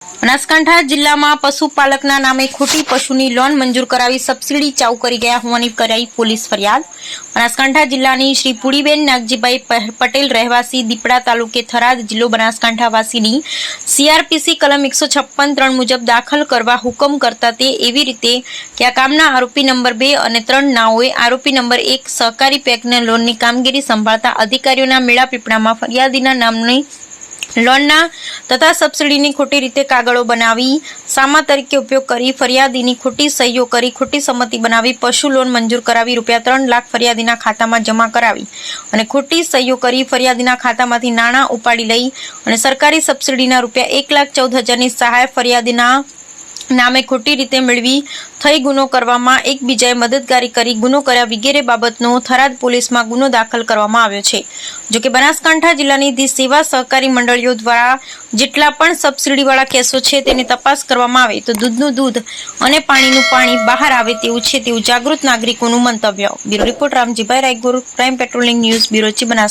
બનાસકાંઠા જિલ્લામાં પશુપાલકના નામે ખોટી પશુની લોન મંજૂર કરાવી સબસિડી ચાઉ કરી ગયા હોવાની કરાઈ પોલીસ ફરિયાદ। બનાસકાંઠા જિલ્લાની શ્રી પુડીબેન નાગજીભાઈ પટેલ રહેવાસી દીપડા તાલુકે થરાદ જિલ્લો બનાસકાંઠા વાસીની CRPC કલમ 156(3) મુજબ દાખલ કરવા હુકમ કરતા તે એવી રીતે કે આ કામના આરોપી નંબર 2 અને 3 નાઓએ આરોપી નંબર 1 સહકારી પેકના લોનની કામગીરી સંભાળતા અધિકારીઓના મેળાપીપળામાં ફરિયાદીના નામની લોનના તથા સબસિડીની ખોટી રીતે કાગળો બનાવી સામા તરીકે ઉપયોગ કરી ફરિયાદીની ખોટી સહીઓ કરી ખોટી સંમતિ બનાવી પશુ લોન મંજૂર કરાવી ₹3 લાખ ફરિયાદીના ખાતામાં જમા કરાવી અને ખોટી સહીઓ કરી ફરિયાદીના ખાતામાંથી નાણાં ઉપાડી લઈ અને સરકારી સબસિડીના ₹1,14,000ની સહાય ફરિયાદીના નામે ખોટી રીતે મેળવી થઈ ગુનો કરવામાં એકબીજાએ મદદગારી કરી ગુનો કર્યા વગેરે બાબતનો થરાદ પોલીસમાં ગુનો દાખલ કરવામાં આવ્યો છે। જો કે બનાસકાંઠા જિલ્લાની ધી સેવા સહકારી મંડળીઓ દ્વારા જેટલા પણ સબસિડીવાળા કેસો છે તેની તપાસ કરવામાં આવે તો દૂધનું દૂધ અને પાણીનું પાણી બહાર આવે તેવું છે તેવું જાગૃત નાગરિકોનું મંતવ્ય। Bureau report Ramjibhai Raygur, crime patrolling news bureau, Banaskantha.